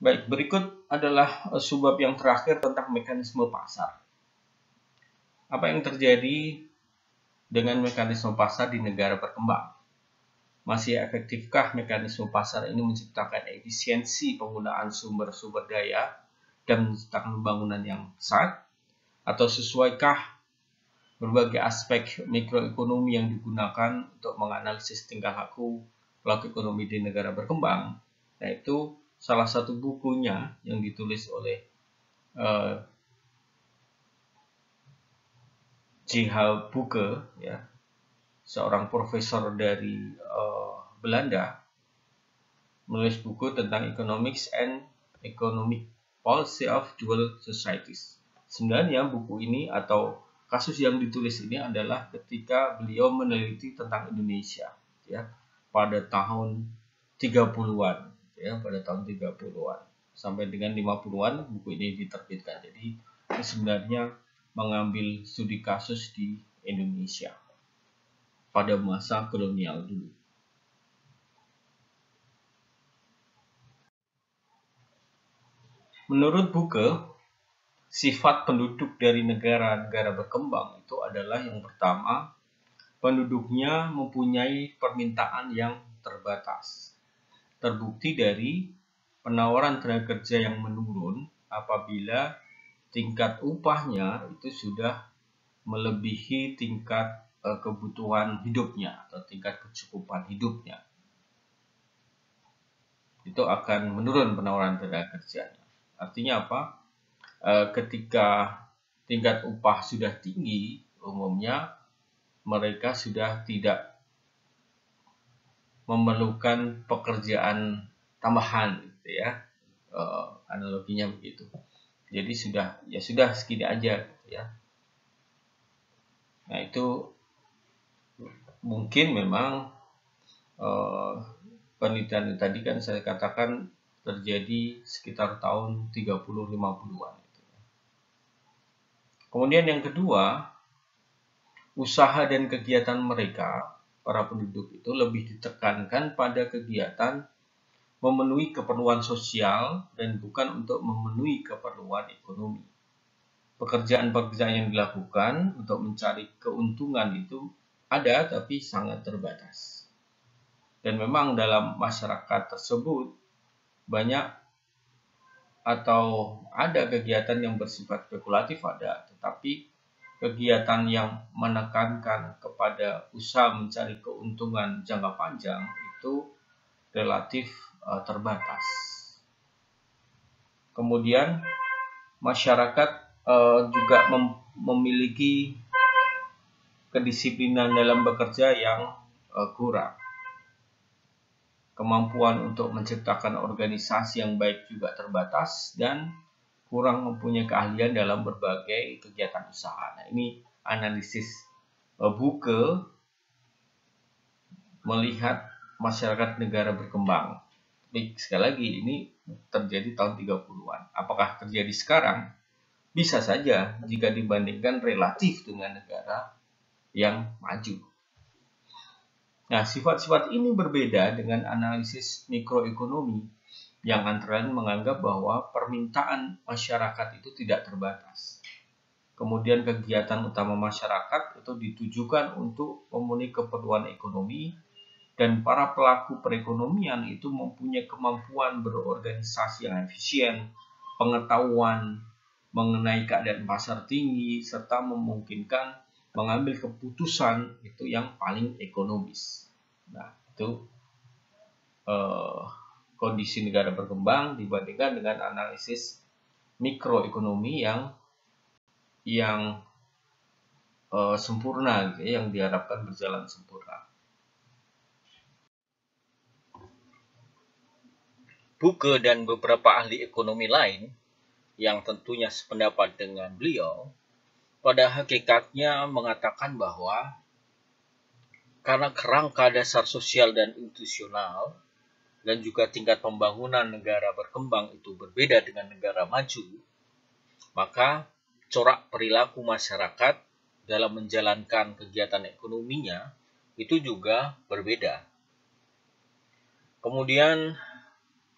Baik, berikut adalah subbab yang terakhir tentang mekanisme pasar. Apa yang terjadi dengan mekanisme pasar di negara berkembang? Masih efektifkah mekanisme pasar ini menciptakan efisiensi penggunaan sumber-sumber daya dan menciptakan pembangunan yang besar? Atau sesuaikah berbagai aspek mikroekonomi yang digunakan untuk menganalisis tingkah laku pelaku ekonomi di negara berkembang? Nah, itu salah satu bukunya yang ditulis oleh J.H. Buke, ya, seorang profesor dari Belanda, menulis buku tentang Economics and Economic Policy of Dual Societies. Sebenarnya buku ini atau kasus yang ditulis ini adalah ketika beliau meneliti tentang Indonesia, ya, pada tahun 30-an, ya, pada tahun 30-an sampai dengan 50-an buku ini diterbitkan. Jadi sebenarnya mengambil studi kasus di Indonesia pada masa kolonial dulu. Menurut Buke, sifat penduduk dari negara-negara berkembang itu adalah yang pertama, penduduknya mempunyai permintaan yang terbatas. Terbukti dari penawaran tenaga kerja yang menurun apabila tingkat upahnya itu sudah melebihi tingkat kebutuhan hidupnya atau tingkat kecukupan hidupnya. Itu akan menurun penawaran tenaga kerjanya. Artinya apa? Ketika tingkat upah sudah tinggi, umumnya mereka sudah tidak memerlukan pekerjaan tambahan, gitu ya. Analoginya begitu. Jadi sudah segini aja, gitu ya. Nah, itu mungkin memang penelitian tadi kan saya katakan terjadi sekitar tahun 30-50-an. Kemudian yang kedua, usaha dan kegiatan mereka, para penduduk itu lebih ditekankan pada kegiatan memenuhi keperluan sosial dan bukan untuk memenuhi keperluan ekonomi. Pekerjaan-pekerjaan yang dilakukan untuk mencari keuntungan itu ada tapi sangat terbatas. Dan memang dalam masyarakat tersebut banyak atau ada kegiatan yang bersifat spekulatif ada, tetapi kegiatan yang menekankan kepada usaha mencari keuntungan jangka panjang itu relatif terbatas. Kemudian masyarakat juga memiliki kedisiplinan dalam bekerja yang kurang. Kemampuan untuk menciptakan organisasi yang baik juga terbatas dan kurang mempunyai keahlian dalam berbagai kegiatan usaha. Nah, ini analisis Buke melihat masyarakat negara berkembang. Baik, sekali lagi ini terjadi tahun 30-an. Apakah terjadi sekarang? Bisa saja jika dibandingkan relatif dengan negara yang maju. Nah, sifat-sifat ini berbeda dengan analisis mikroekonomi yang antara lain menganggap bahwa permintaan masyarakat itu tidak terbatas. Kemudian kegiatan utama masyarakat itu ditujukan untuk memenuhi keperluan ekonomi dan para pelaku perekonomian itu mempunyai kemampuan berorganisasi yang efisien, pengetahuan mengenai keadaan pasar tinggi, serta memungkinkan mengambil keputusan itu yang paling ekonomis. Nah, itu kondisi negara berkembang dibandingkan dengan analisis mikroekonomi yang sempurna, gitu ya, yang diharapkan berjalan sempurna. Buke dan beberapa ahli ekonomi lain yang tentunya sependapat dengan beliau pada hakikatnya mengatakan bahwa karena kerangka dasar sosial dan institusional dan juga tingkat pembangunan negara berkembang itu berbeda dengan negara maju, maka corak perilaku masyarakat dalam menjalankan kegiatan ekonominya itu juga berbeda. Kemudian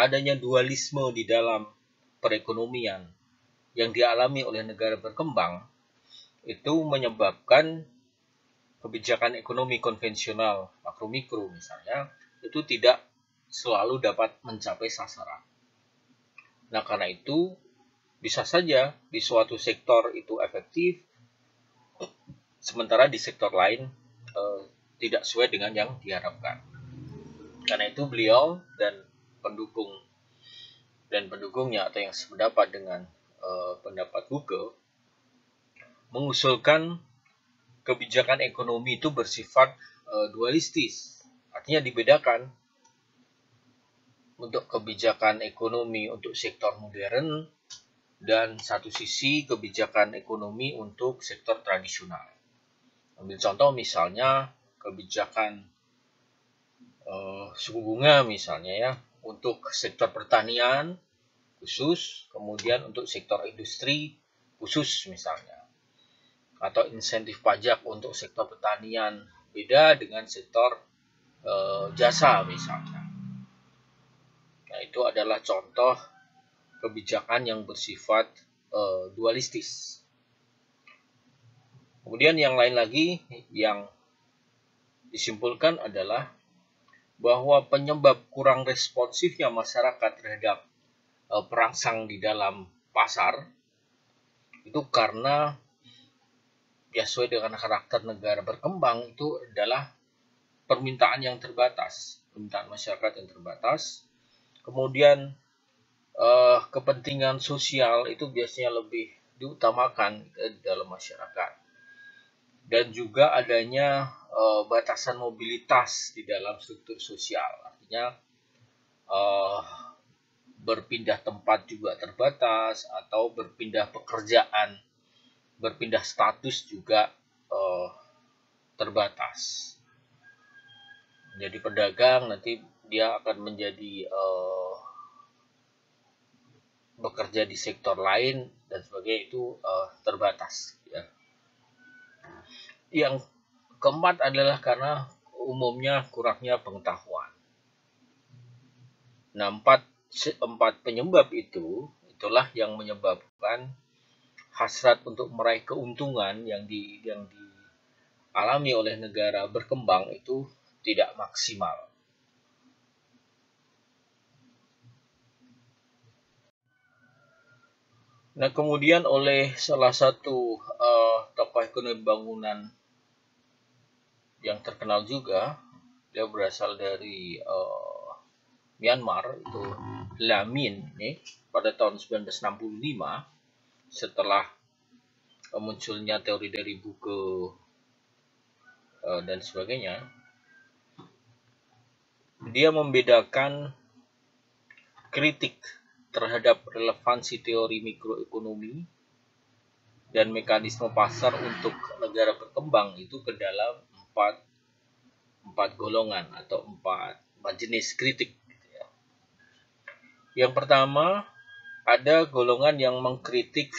adanya dualisme di dalam perekonomian yang dialami oleh negara berkembang itu menyebabkan kebijakan ekonomi konvensional makro-mikro misalnya itu tidak selalu dapat mencapai sasaran. Nah, karena itu bisa saja di suatu sektor itu efektif, sementara di sektor lain tidak sesuai dengan yang diharapkan. Karena itu beliau dan pendukungnya atau yang sependapat dengan pendapat Google mengusulkan kebijakan ekonomi itu bersifat dualistis. Artinya dibedakan untuk kebijakan ekonomi untuk sektor modern dan satu sisi kebijakan ekonomi untuk sektor tradisional. Ambil contoh misalnya kebijakan suku bunga misalnya ya untuk sektor pertanian khusus, kemudian untuk sektor industri khusus misalnya. Atau insentif pajak untuk sektor pertanian beda dengan sektor jasa misalnya. Nah, itu adalah contoh kebijakan yang bersifat dualistis. Kemudian yang lain lagi yang disimpulkan adalah bahwa penyebab kurang responsifnya masyarakat terhadap perangsang di dalam pasar itu karena ya sesuai dengan karakter negara berkembang itu adalah permintaan yang terbatas, permintaan masyarakat yang terbatas. Kemudian kepentingan sosial itu biasanya lebih diutamakan di dalam masyarakat. Dan juga adanya batasan mobilitas di dalam struktur sosial. Artinya berpindah tempat juga terbatas atau berpindah pekerjaan, berpindah status juga terbatas. Menjadi pedagang nanti dia akan menjadi bekerja di sektor lain dan sebagainya itu terbatas. Ya. Yang keempat adalah karena umumnya kurangnya pengetahuan. Nah, empat penyebab itulah yang menyebabkan hasrat untuk meraih keuntungan yang dialami oleh negara berkembang itu tidak maksimal. Nah, kemudian oleh salah satu tokoh ekonomi bangunan yang terkenal juga, dia berasal dari Myanmar, itu Lamin ini pada tahun 1965 setelah munculnya teori dari buku dan sebagainya, dia membedakan kritik terhadap relevansi teori mikroekonomi dan mekanisme pasar untuk negara berkembang itu ke dalam empat golongan atau empat jenis kritik. Yang pertama, ada golongan yang mengkritik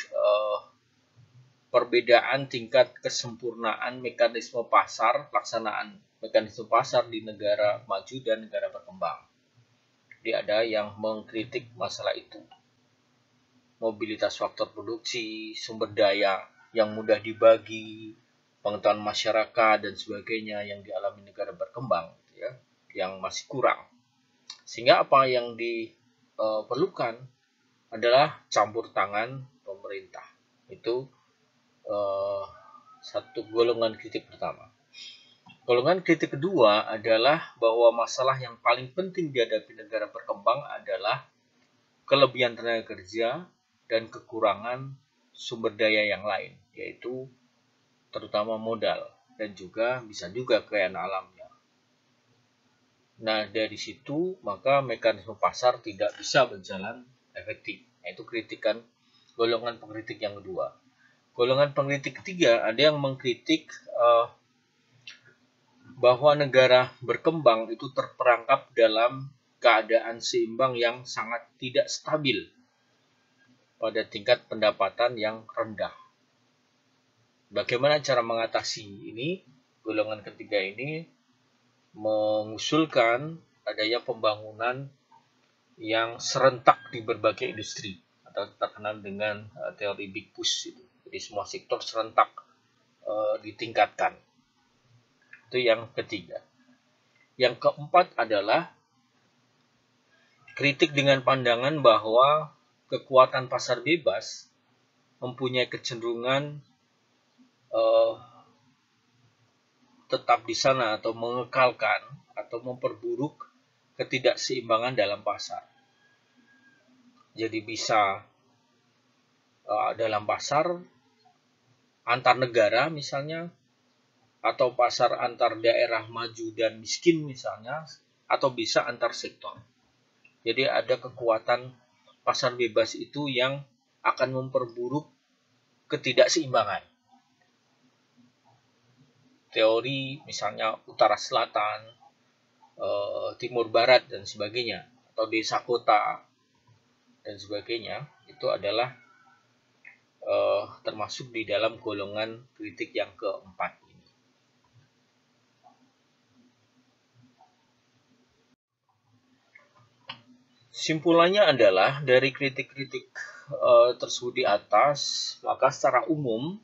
perbedaan tingkat kesempurnaan mekanisme pasar, pelaksanaan mekanisme pasar di negara maju dan negara berkembang. Jadi ada yang mengkritik masalah itu. Mobilitas faktor produksi, sumber daya yang mudah dibagi, pengetahuan masyarakat dan sebagainya yang dialami negara berkembang, ya, yang masih kurang. Sehingga apa yang diperlukan adalah campur tangan pemerintah. Itu satu golongan kritik pertama. Golongan kritik kedua adalah bahwa masalah yang paling penting dihadapi negara berkembang adalah kelebihan tenaga kerja dan kekurangan sumber daya yang lain, yaitu terutama modal dan juga bisa juga kekayaan alamnya. Nah, dari situ maka mekanisme pasar tidak bisa berjalan efektif. Itu kritikan golongan pengkritik yang kedua. Golongan pengkritik ketiga ada yang mengkritik bahwa negara berkembang itu terperangkap dalam keadaan seimbang yang sangat tidak stabil pada tingkat pendapatan yang rendah. Bagaimana cara mengatasi ini? Golongan ketiga ini mengusulkan adanya pembangunan yang serentak di berbagai industri atau terkenal dengan teori Big Push itu. Jadi semua sektor serentak ditingkatkan. Itu yang ketiga. Yang keempat adalah kritik dengan pandangan bahwa kekuatan pasar bebas mempunyai kecenderungan tetap di sana atau mengekalkan atau memperburuk ketidakseimbangan dalam pasar. Jadi bisa dalam pasar antar negara misalnya, atau pasar antar daerah maju dan miskin misalnya, atau bisa antar sektor. Jadi ada kekuatan pasar bebas itu yang akan memperburuk ketidakseimbangan. Teori misalnya utara selatan, timur barat dan sebagainya, atau desa kota dan sebagainya, itu adalah termasuk di dalam golongan kritik yang keempat ini. Simpulannya adalah dari kritik-kritik tersebut di atas, maka secara umum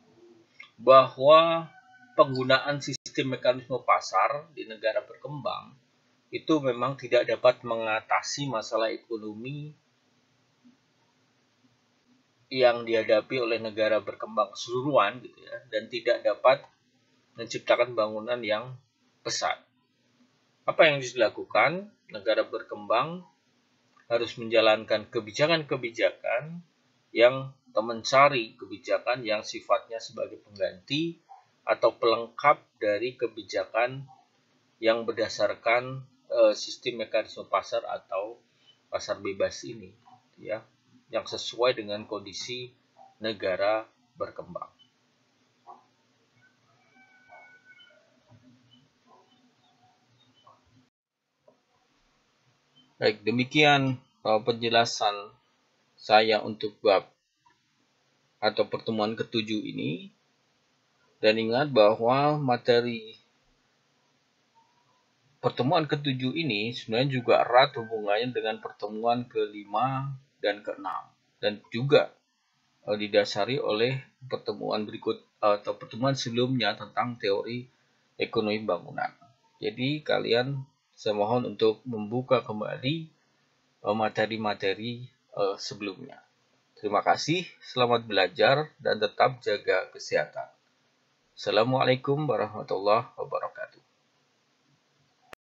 bahwa penggunaan sistem mekanisme pasar di negara berkembang itu memang tidak dapat mengatasi masalah ekonomi yang dihadapi oleh negara berkembang keseluruhan gitu ya, dan tidak dapat menciptakan bangunan yang pesat. Apa yang dilakukan? Negara berkembang harus menjalankan kebijakan-kebijakan yang mencari kebijakan yang sifatnya sebagai pengganti atau pelengkap dari kebijakan yang berdasarkan sistem mekanisme pasar atau pasar bebas ini, ya, yang sesuai dengan kondisi negara berkembang. Baik, demikian penjelasan saya untuk bab atau pertemuan ketujuh ini. Dan ingat bahwa materi pertemuan ketujuh ini sebenarnya juga erat hubungannya dengan pertemuan kelima dan keenam. Dan juga didasari oleh pertemuan berikut atau pertemuan sebelumnya tentang teori ekonomi bangunan. Jadi kalian saya mohon untuk membuka kembali materi-materi sebelumnya. Terima kasih, selamat belajar dan tetap jaga kesehatan. Assalamualaikum warahmatullahi wabarakatuh.